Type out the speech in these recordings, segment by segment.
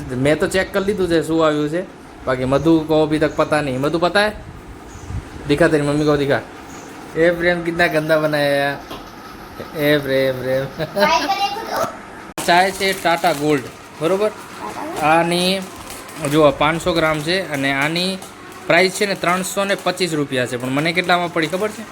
मैं तो चेक कर लीधु છે શું આવ્યું છે बाकी मधु को अभी तक पता नहीं। मधु पता है? दिखा तेरी मम्मी को दिखा। ए प्रेम कितना गंदा बनाया है। ए प्रेम चाय છે ટાટા ગોલ્ડ બરોબર। આની જો 500 ગ્રામ છે અને આની પ્રાઇસ છે ને 325 રૂપિયા છે, પણ મને કેટલામાં પડી ખબર છે?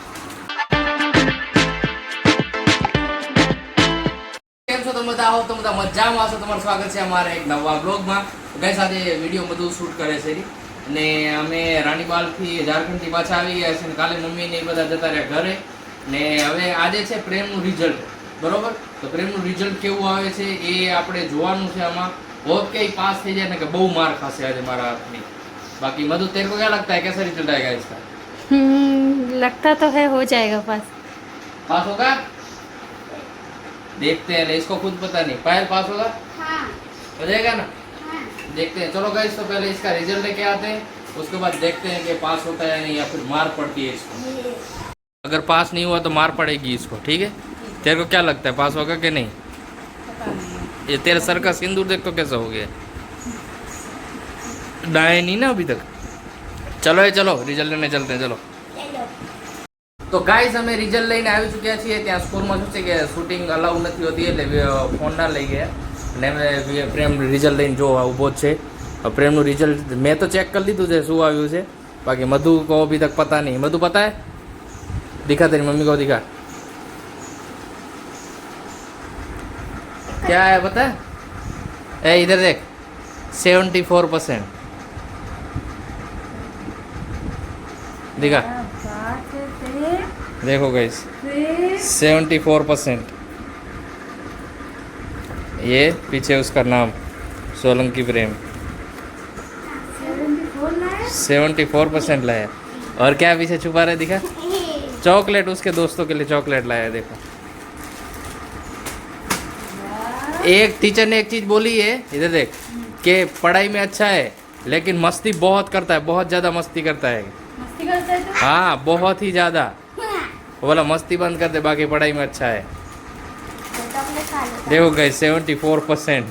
કેમ છો તમે બધા? આવો તો બધા મજામાં હશો। તમારું સ્વાગત છે અમારા એક નવા બ્લોગમાં। ગાઈસ આજે વિડીયો બધું શૂટ કરે છે અને અમે રાણીબાલથી ઝારખંડથી પાછા આવી ગયા છે અને કાલે મમ્મી ને એ બધા જતા રહ્યા ઘરે ને હવે આજે છે પ્રેમનું રિઝલ્ટ બરોબર। તો પ્રેમનું રિઝલ્ટ કેવું આવે છે એ આપણે જોવાનું છે। આમાં बहुत कहीं पास થઈ જાય ને કે બહુ માર ખાશે આજે મારા હાથની। बाकी मधु तेरे को क्या लगता है कैसा रिजल्ट आएगा इसका? लगता तो है हो जाएगा पास। पास होगा? देखते हैं ना, इसको खुद पता नहीं। पायल पास होगा? हाँ। हो जाएगा ना? हाँ। देखते हैं। चलो गाइस तो पहले इसका रिजल्ट लेके आते हैं, उसके बाद देखते हैं कि पास होता है या नहीं, या फिर मार पड़ती है इसको। अगर पास नहीं हुआ तो मार पड़ेगी इसको, ठीक है? तेरे को क्या लगता है पास होगा कि नहीं? ये तेरे सर का सिंदूर देख तो कैसा हो गया, डाए नहीं ना अभी तक। चलो ये चलो रिजल्ट लेने चलते हैं, चलो। तो गाइस અમે રિઝલ્ટ લઈને આવી ચૂક્યા છીએ। ત્યાં સ્કૂલમાં શું છે કે શૂટિંગ અલાઉ નથી હોતી એટલે ફોન ના લઈ ગયા અને અમે પ્રેમ રિઝલ્ટ લઈને જો ઊભો જ છે। પ્રેમનું રિઝલ્ટ મેં તો ચેક કરી લીધું છે શું આવ્યું છે, બાકી મધુ को अभी तक पता नहीं। मधु पता है? दिखा तेरी मम्मी को दिखा। क्या है पता है? ए इधर देख 74% दिखा। देखो गाइस 74%। ये पीछे उसका नाम सोलंकी प्रेम 74% लाया। और क्या पीछे छुपा रहे दिखा? चॉकलेट, उसके दोस्तों के लिए चॉकलेट लाया। देखो एक टीचर ने एक चीज बोली है, इधर देख, कि पढ़ाई में अच्छा है लेकिन मस्ती बहुत करता है, बहुत ज्यादा मस्ती करता है। मस्ती करता है तो? हाँ बहुत ही ज्यादा। बोला मस्ती बंद कर दे, बाकी पढ़ाई में अच्छा है। देखो गए 74%।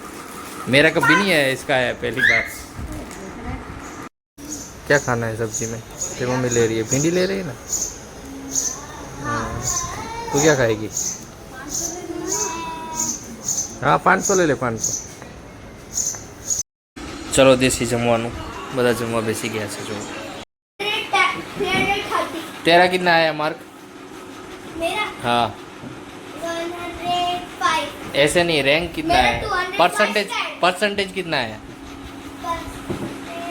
मेरा कभी नहीं है, इसका है पहली बार। क्या खाना है सब्जी में? तेरी मम्मी ले रही है, भिंडी ले रही है ना। तू क्या खाएगी? हाँ 500 ले ले 500। चलो देसी जमवानू બધા જમવા બેસી ગયા છે। જો तेरा कितना आया मार्क? मेरा हाँ 105। ऐसे नहीं, रैंक कितना मेरा है? 205 परसेंटेज कितना है?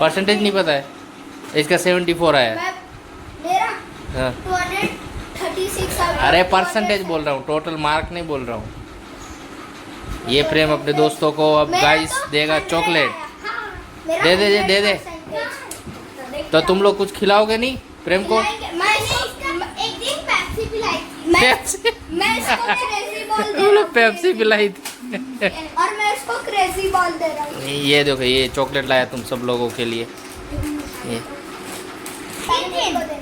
परसेंटेज नहीं पता है? इसका 74 आया। मेरा हाँ 236। अरे परसेंटेज बोल रहा हूँ, टोटल मार्क नहीं बोल रहा हूँ। ये प्रेम अपने दोस्तों को अब गाइस देगा चॉकलेट। दे दे दे दे। तो तुम लोग कुछ खिलाओगे नहीं प्रेम को? मैं एक दिन पेप्सी पिलाई थी। पेप्सी? मैं इसको क्रेजी बॉल दे तुम रहा लोग हूँ। पेप्सी पिलाई थी। और मैं इसको क्रेजी बॉल दे रहा हूँ। ये देखो ये चॉकलेट लाया तुम सब लोगों के लिए। ये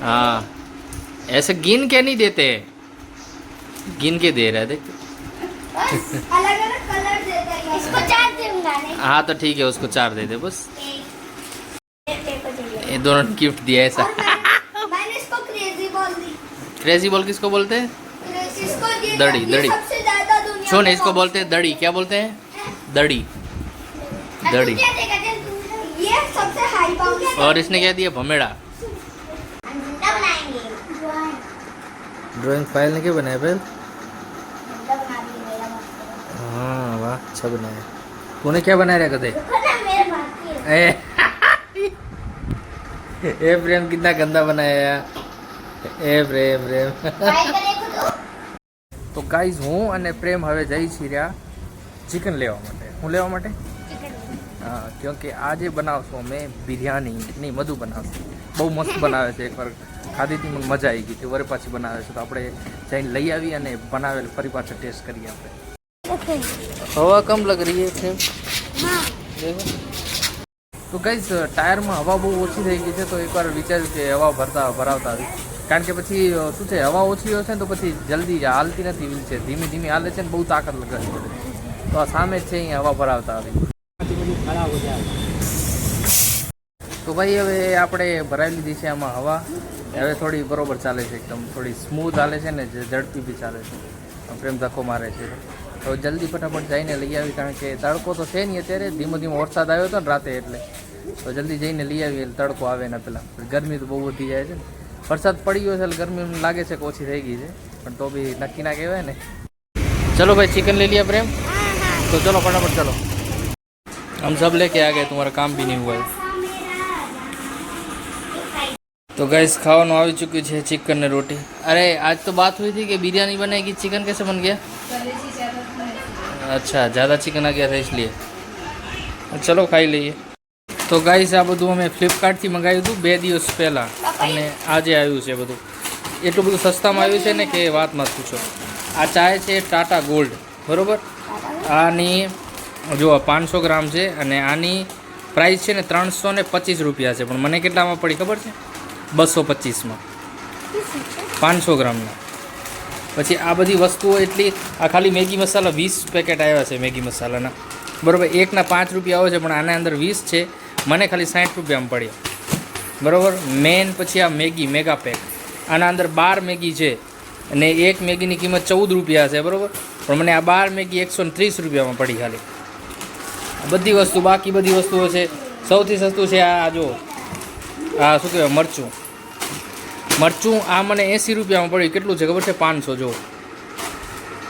हाँ ऐसे गिन के नहीं देते, गिन के दे रहे देख। अलग अलग कलर देते हैं। इसको 4 दूंगा नहीं। हाँ तो ठीक है, उसको 4 दे दे बस। ये दोनों गिफ्ट दिया ऐसा। मैंने इसको क्रेजी बॉल दी। क्रेजी बॉल किसको बोलते हैं? इसको ये दड़ी, ये दड़ी। सबसे ज्यादा दुनिया सुन में इसको बोलते हैं दड़ी। क्या बोलते हैं? दड़ी। अब दड़ी। तू क्या देगा? चल तू। ये सबसे हाई बाउंड और इसने क्या दिया? भमेड़ा। बनाएंगे। ड्राइंग फाइल ने क्या बनाया पहले? बना दी मेरा मस्त। हाँ वाह अच्छा बनाया। तूने क्या बनाया कदे? देखो ना मेरे बाकी है। ए प्रेम कितना गंदा बनाया। ए प्रेम ट्राई करे खुद। તો ગાઈઝ હું અને પ્રેમ હવે જઈ છીએ રહ્યા ચિકન લેવા માટે। હું લેવા માટે? हाँ क्योंकि आज बनावशो અમે બિરયાની नहीं मधु बनावशे। બહુ મસ્ત બનાવે છે। એકવાર ખાધી હતી મને મજા આવી ગઈ હતી, વરે પાછી બનાવે છે। તો આપણે જઈને લઈ આવી અને બનાવેલ ફરી પાછા ટેસ્ટ કરીએ આપણે। હવા કમ લગ રહી है प्रेम? हाँ। देखो तो गाइस टायરમાં હવા બહુ ઓછી થઈ ગઈ છે, તો એકવાર વિચાર્યું કે હવા ભરાવતા આવી। કારણ કે પછી શું છે હવા ઓછી હશે ને તો પછી જલ્દી હાલતી નથી વ્હીલ છે, ધીમી ધીમી હાલે છે ને બહુ તાકાત લગાડવી પડે। તો આ સામે જ છે અહીંયા હવા ભરાવતા આવી। खड़ा हो जाएगा। તો ભાઈ હવે આપણે ભરાઈ લીધી છે આમાં હવા. હવે થોડી બરોબર ચાલે છે, એકદમ થોડી સ્મૂથ હાલે છે ને જે ઝડપી બી ચાલે છે. પ્રેમ ધક્કો મારે છે. તો જલ્દી ફટાફટ જઈને લઈ આવી, કારણ કે તડકો તો છે નહીં અત્યારે, ધીમો ધીમો વરસાદ આવ્યો હતો ને રાતે, એટલે તો જલ્દી જઈને લઈ આવી એટલે તડકો આવે ને પહેલાં. ગરમી તો બહુ વધી જાય છે ને, વરસાદ પડી ગયો છે એટલે ગરમી લાગે છે કે ઓછી થઈ ગઈ છે, પણ તો બી નક્કી ના કહેવાય ને. चलो भाई चिकन ले लिया प्रेम, तो चलो फटाफट चलो, हम सब लेके आ गए, तुम्हारा काम भी नहीं हुआ है. तो गैस खाવાનું આવી ચૂક્યું છે, चिकन ने रोटी. अरे आज तो बात हुई थी कि बिरयानी बनेगी, चिकन कैसे बन गया? अच्छा ज़्यादा चिकन आ गया था इसलिए. चलो ખાઈ લઈએ. તો ગાઈસ આ બધું અમે ફ્લિપકાર્ટથી મંગાવ્યું હતું 2 દિવસ પહેલાં, અને આજે આવ્યું છે બધું. એટલું બધું સસ્તામાં આવ્યું છે ને કે વાત મત પૂછો. આ ચાય છે ટાટા ગોલ્ડ, બરાબર. આની જો 500 ગ્રામ છે અને આની પ્રાઇસ છે ને 325 રૂપિયા છે, પણ મને કેટલામાં પડી ખબર છે? 225માં 500 ગ્રામના. પછી આ બધી વસ્તુઓ એટલી, આ ખાલી મેગી મસાલા 20 પેકેટ આવ્યા છે મેગી મસાલાના, બરાબર. એકના 5 રૂપિયા આવે છે, પણ આના અંદર 20 છે. મને ખાલી 60 રૂપિયામાં પડ્યો, બરાબર. મેન પછી આ મેગી મેગા પેક, આના અંદર 12 મેગી છે અને એક મેગીની કિંમત 14 રૂપિયા છે, બરાબર. પણ મને આ 12 મેગી 130 રૂપિયામાં પડી ખાલી. બધી વસ્તુ, બાકી બધી વસ્તુઓ છે. સૌથી સસ્તું છે આ જો, આ શું કહેવાય મરચું. આ મને 80 રૂપિયામાં પડ્યું. કેટલું છે ખબર છે? 500. જો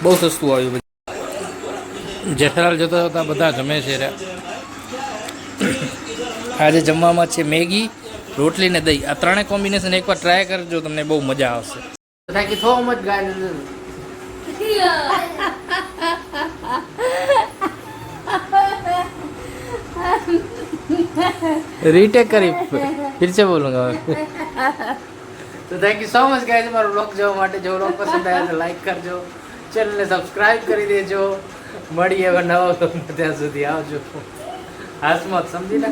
બહુ સસ્તું આવ્યું. જેઠાલાલ જતા જતા બધા જમે છે. આજે જમવામાં છે મેગી, રોટલી ને દહીં. આ ત્રણેય કોમ્બિનેશન એકવાર ટ્રાય કરજો, તમને બહુ મજા આવશે. Thank you so much guys. Retake કરી फिर से बोलूंगा. तो thank you so much guys हमारा व्लॉग જોવા માટે. જો વ્લોગ પસંદ આવ્યો તો લાઈક કરજો, ચેનલને સબસ્ક્રાઇબ કરી દેજો. મળીએ હવે નવા વ્લોગમાં, ત્યાં સુધી આવજો. હાસમત સમજી ને.